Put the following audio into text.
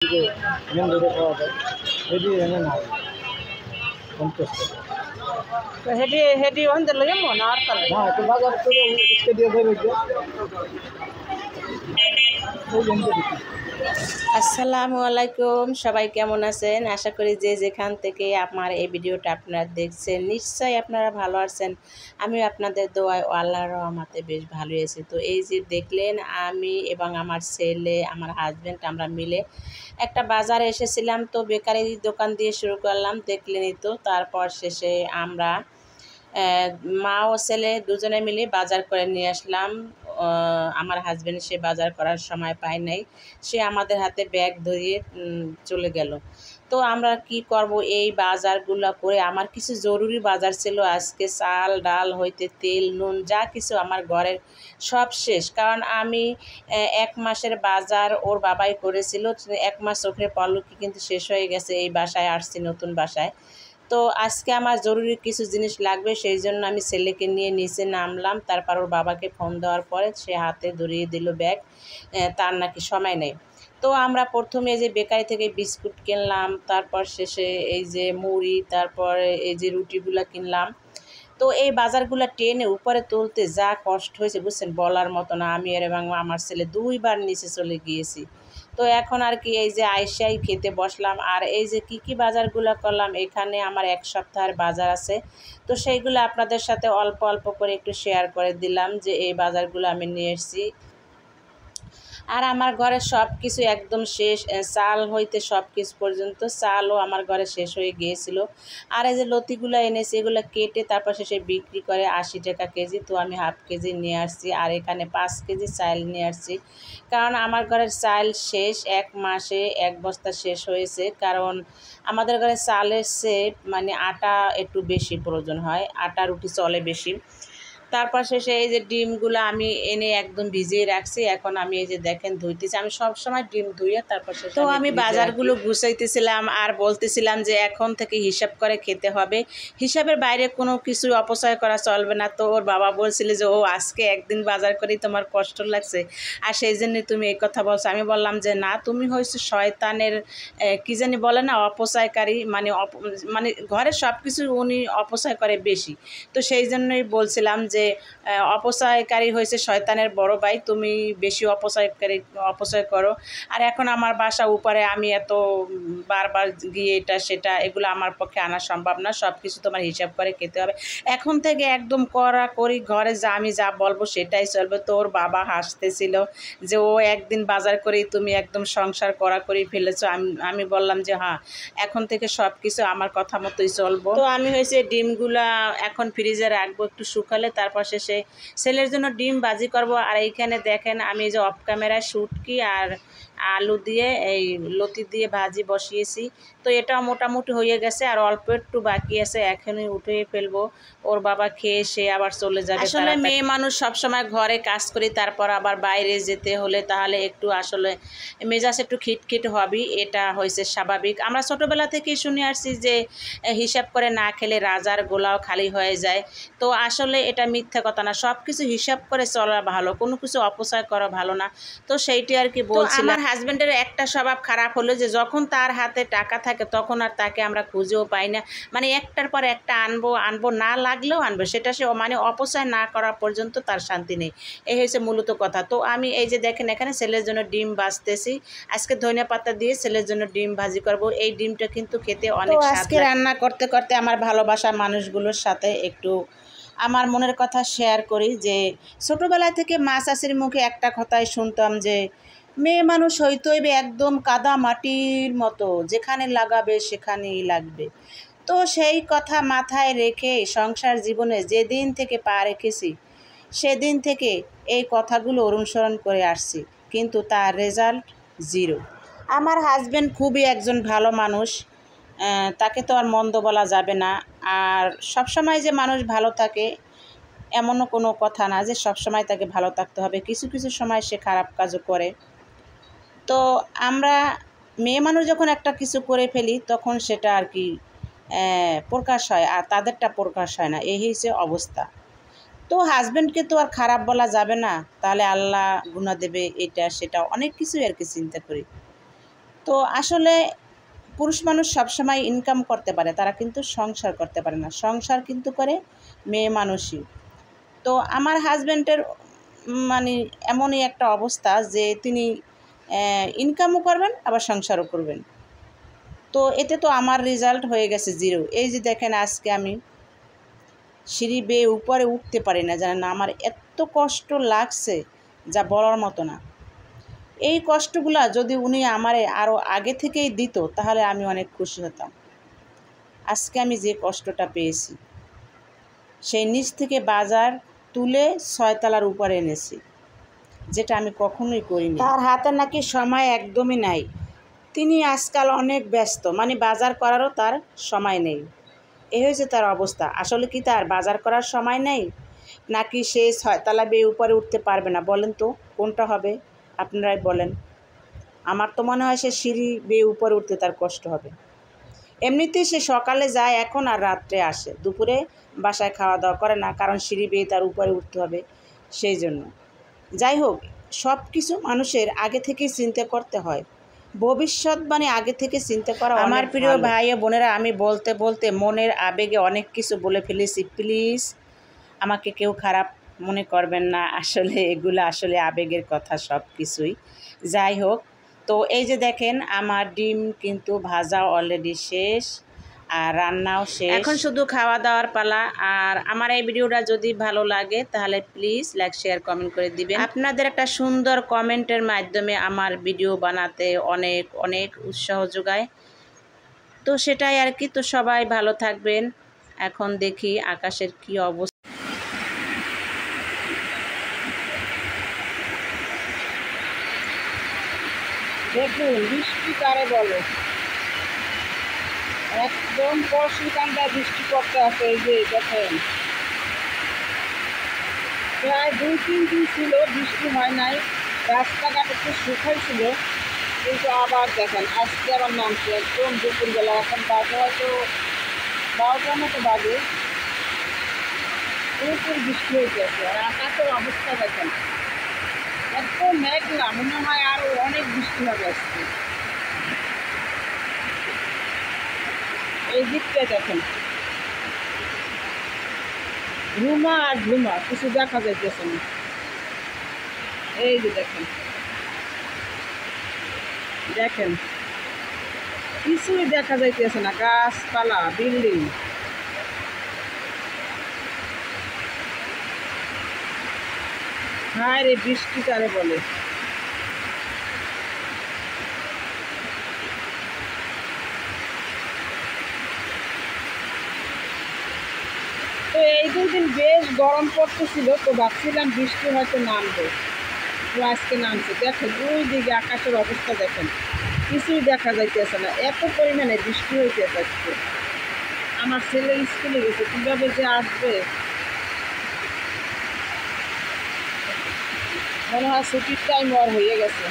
যে মেন রোডে পাওয়া যায় হেডি এনে নাই 50 টাকা। তো হেডি হেডি ওখান লইয়া মনে আর কালে না একটু বাজার করে উঠতে দিয়ে দেবে যে ওই জন্য দিচ্ছি। আসসালামু আলাইকুম, সবাই কেমন আছেন? আশা করি যে যেখান থেকে আমার এই ভিডিওটা আপনারা দেখছেন নিশ্চয়ই আপনারা ভালো আছেন। আমি আপনাদের দোয়ায় ও আল্লাহর রহমতে বেশ ভালোই আছি। তো এই যে দেখলেন, আমি এবং আমার ছেলে, আমার হাজব্যান্ড আমরা মিলে একটা বাজারে এসেছিলাম। তো বেকারি দোকান দিয়ে শুরু করলাম, দেখলেনই তো। তারপর শেষে আমরা মা ও ছেলে দুজনে মিলে বাজার করে নিয়ে আসলাম। আমার হাজব্যান্ড সে বাজার করার সময় পায় নাই, সে আমাদের হাতে ব্যাগ ধরিয়ে চলে গেল। তো আমরা কি করব, এই বাজারগুলো করে আমার কিছু জরুরি বাজার ছিল আজকে, চাল ডাল হইতে তেল নুন যা কিছু আমার ঘরের সব শেষ। কারণ আমি 1 মাসের বাজার ওর বাবাই করেছিল। 1 মাস চোখের পলকে কিন্তু শেষ হয়ে গেছে। এই বাসায় আসছি, নতুন বাসায়। তো আজকে আমার জরুরি কিছু জিনিস লাগবে, সেই জন্য আমি ছেলেকে নিয়ে নিচে নামলাম। তারপর ওর বাবাকে ফোন দেওয়ার পরে সে হাতে ধরিয়ে দিল ব্যাগ, তার নাকি সময় নেই। তো আমরা প্রথমে এই যে বেকারি থেকে বিস্কুট কিনলাম, তারপর শেষে এই যে মুড়ি, তারপরে এই যে রুটিগুলো কিনলাম। তো এই বাজারগুলো টেনে উপরে তুলতে যা কষ্ট হয়েছে বুঝছেন, বলার মতো না। আমি এবং আমার ছেলে 2 বার নিচে চলে গিয়েছি। তো এখন আর কি এই যে আইসাই খেতে বসলাম। আর এই যে কি বাজারগুলো করলাম, এখানে আমার 1 সপ্তাহের বাজার আছে। তো সেইগুলো আপনাদের সাথে অল্প অল্প করে একটু শেয়ার করে দিলাম যে এই বাজারগুলো আমি নিয়ে এসেছি। আর আমার ঘরে সব কিছু একদম শেষ, চাল হইতে সব কিছু পর্যন্ত চালও আমার ঘরে শেষ হয়ে গিয়েছিল। আর এই যে লতিগুলো এনেছি, এগুলো কেটে তারপর শেষে বিক্রি করে 80 টাকা কেজি। তো আমি হাফ কেজি নিয়ে আসছি, আর এখানে 5 কেজি চাল নিয়ে আসছি। কারণ আমার ঘরের চাল শেষ, 1 মাসে 1 বস্তা শেষ হয়েছে। কারণ আমাদের ঘরে চালের চেয়ে মানে আটা একটু বেশি প্রয়োজন হয়, আটা রুটি চলে বেশি। তারপর শেষে এই যে ডিমগুলো আমি এনে একদম ভিজিয়ে রাখছি। এখন আমি এই যে দেখেন ধুইতেছি, আমি সব সময় ডিম ধুইয়ে তারপর শেষে তো আমি বাজারগুলো গুছাইতেছিলাম আর বলতেছিলাম যে এখন থেকে হিসাব করে খেতে হবে, হিসাবের বাইরে কোনো কিছু অপচয় করা চলবে না। তো ওর বাবা বলছিল যে ও আজকে একদিন বাজার করেই তোমার কষ্ট লাগছে আর সেই জন্যই তুমি এই কথা বলছো। আমি বললাম যে না, তুমি হয়েছো শয়তানের কী জানি বলে না, অপচয়কারী, মানে মানে ঘরে সব কিছু উনি অপচয় করে বেশি। তো সেই জন্যই বলছিলাম যে অপচয়কারী হয়েছে শয়তানের বড় ভাই, তুমি বেশি অপচয় করো। আর এখন আমার বাসা উপরে, আমি এত বারবার গিয়ে এটা সেটা এগুলো আমার পক্ষে আনা সম্ভব না। সব কিছু তোমার হিসাব করে খেতে হবে। এখন থেকে একদম করি ঘরে যা আমি যা বলবো সেটাই চলবে। তো ওর বাবা হাসতেছিল যে ও একদিন বাজার করেই তুমি একদম সংসার করি ফেলেছো। আমি বললাম যে হ্যাঁ, এখন থেকে সব কিছু আমার কথা মতোই চলবো। তো আমি হয়েছে ডিমগুলা এখন ফ্রিজে রাখবো একটু শুকালে, তারপর শেষে ছেলের জন্য ডিম ভাজি করব। আর এইখানে দেখেন আমি যে অফ ক্যামেরায় শুটকি আর আলু দিয়ে এই লতি দিয়ে ভাজি বসিয়েছি। তো এটাও মোটামুটি হয়ে গেছে, আর অল্প একটু বাকি আছে, এখনই উঠিয়ে ফেলবো। ওর বাবা খেয়ে সে আবার চলে যাবে। আসলে মেয়ে মানুষ সবসময় ঘরে কাজ করি, তারপর আবার বাইরে যেতে হলে তাহলে একটু আসলে মেজাজ একটু খিটখিট হবেই, এটা হয়েছে স্বাভাবিক। আমরা ছোটোবেলা থেকেই শুনে আসছি যে হিসাব করে না খেলে রাজার গোলাও খালি হয়ে যায়। তো আসলে এটা মিথ্যা কথা না, সব কিছু হিসাব করে চলা ভালো, কোনো কিছু অপচয় করা ভালো না। তো সেইটি আর কি বলছিলাম। আমার হাজব্যান্ডের একটা স্বভাব খারাপ হলো যে যখন তার হাতে টাকা থাকে তখন আর তাকে আমরা খুঁজেও পাই না। মানে একটার পর একটা আনবো না লাগলেও আনবো, সেটা সে মানে অপচয় না করা পর্যন্ত তার শান্তি নেই। এই হয়েছে মূলত কথা। তো আমি এই যে দেখেন এখানে ছেলের জন্য ডিম ভাজতেছি। আজকে ধনিয়া পাতা দিয়ে ছেলের জন্য ডিম ভাজি করব। এই ডিমটা কিন্তু খেতে অনেক স্বাদ। আজকে রান্না করতে করতে আমার ভালোবাসার মানুষগুলোর সাথে একটু আমার মনের কথা শেয়ার করি যে ছোটোবেলা থেকে মা চাষির মুখে একটা কথাই শুনতাম যে মেয়ে মানুষ হইতে হইবে একদম কাদা মাটির মতো, যেখানে লাগাবে সেখানেই লাগবে। তো সেই কথা মাথায় রেখে সংসার জীবনে যেদিন থেকে পা রেখেছি সেদিন থেকে এই কথাগুলো অনুসরণ করে আসছি, কিন্তু তার রেজাল্ট 0। আমার হাজব্যান্ড খুবই একজন ভালো মানুষ, তাকে তো আর মন্দ বলা যাবে না। আর সবসময় যে মানুষ ভালো থাকে এমনও কোনো কথা না যে সবসময় তাকে ভালো থাকতে হবে, কিছু কিছু সময় সে খারাপ কাজও করে। তো আমরা মেয়ে মানুষ যখন একটা কিছু করে ফেলি তখন সেটা আর কি প্রকাশ হয়, আর তাদেরটা প্রকাশ হয় না, এই হচ্ছে অবস্থা। তো হাজব্যান্ডকে তো আর খারাপ বলা যাবে না, তাহলে আল্লাহ গুনাহ দেবে, এটা সেটা অনেক কিছুই আর কি চিন্তা করি। তো আসলে পুরুষ মানুষ সবসময় ইনকাম করতে পারে, তারা কিন্তু সংসার করতে পারে না। সংসার কিন্তু করে মেয়ে মানুষই। তো আমার হাজব্যান্ডের মানে এমনই একটা অবস্থা যে তিনি ইনকামও করবেন আবার সংসারও করবেন। তো এতে তো আমার রেজাল্ট হয়ে গেছে 0। এই যে দেখেন আজকে আমি সিঁড়ি বেয়ে উপরে উঠতে পারি না, জানেন না, আমার এত কষ্ট লাগছে যা বলার মতো না। এই কষ্টগুলা যদি উনি আমারে আরও আগে থেকেই দিত তাহলে আমি অনেক খুশি হতাম। আজকে আমি যে কষ্টটা পেয়েছি, সেই নিচ থেকে বাজার তুলে 6 তলার উপরে এনেছি, যেটা আমি কখনোই করিনি। তার হাতে নাকি সময় একদমই নাই। তিনি আজকাল অনেক ব্যস্ত, মানে বাজার করারও তার সময় নেই। এই হয়েছে তার অবস্থা। আসলে কি তার বাজার করার সময় নেই, নাকি সে 6 তলা বেয়ে উপরে উঠতে পারবে না? বলেন তো কোনটা হবে, আপনারাই বলেন। আমার তো মনে হয় সে সিঁড়ি বেয়ে উপরে উঠতে তার কষ্ট হবে। এমনিতেই সে সকালে যায় এখন আর রাত্রে আসে, দুপুরে বাসায় খাওয়া দাওয়া করে না, কারণ সিঁড়ি বেয়ে তার উপরে উঠতে হবে সেই জন্য। যাই হোক, সব কিছু মানুষের আগে থেকেই চিন্তা করতে হয়, ভবিষ্যৎ মানে আগে থেকে চিন্তা করা। আমার প্রিয় ভাই ও বোনেরা, আমি বলতে বলতে মনের আবেগে অনেক কিছু বলে ফেলেছি। প্লিজ আমাকে কেউ খারাপ মনে করবেন না, আসলে এগুলো আসলে আবেগের কথা সব কিছুই। যাই হোক, তো এই যে দেখেন আমার ডিম কিন্তু ভাজা অলরেডি শেষ আর রান্নাও শেষ, এখন শুধু খাওয়া দাওয়ার পালা। আর আমার এই ভিডিওটা যদি ভালো লাগে তাহলে প্লিজ লাইক শেয়ার কমেন্ট করে দিবেন। আপনাদের একটা সুন্দর কমেন্টের মাধ্যমে আমার ভিডিও বানাতে অনেক অনেক উৎসাহ যোগায়। তো সেটাই আর কি। তো সবাই ভালো থাকবেন। এখন দেখি আকাশের কি অবস্থা। দেখুন বৃষ্টি কারে বলে, একদম পরশুকান্দায় বৃষ্টি পড়তে আছে। এই যে দেখেন প্রায় 2-3 দিন ছিল বৃষ্টি হয় নাই, রাস্তাঘাট একটু শুকাই ছিল, কিন্তু আবার দেখেন আজকে আবার নামছে একদম দুপুরবেলা। এখন বাজে হয়তো 12টার মতো বাজে, প্রচুর বৃষ্টি হইতেছে। আর আকাশের অবস্থা দেখেন একদম মেঘলা, মনে হয় আরো অনেক বৃষ্টি হবে আজকে। এই দিকটা দেখেন রুমা আর ঝুমা, কিছু দেখা যাইতেছে না। এই যে দেখেন দেখেন কিছুই দেখা যাইতেছে না, গাছপালা বিল্ডিং। হায় রে বৃষ্টি কারে বলে। তো এই 2 দিন বেশ গরম পড়তেছিল, তো ভাবছিলাম বৃষ্টি হয়তো নামবে, তো আজকে নামছে। দেখেন ওই দিকে আকাশের অবস্থা দেখেন, কিছুই দেখা যাইতেছে না, এত পরিমাণে বৃষ্টি হইতে যাচ্ছে। আমার ছেলে স্কুলে গেছে, কীভাবে যে আসবে, মনে হয় ছুটির টাইম ওর হয়ে গেছে।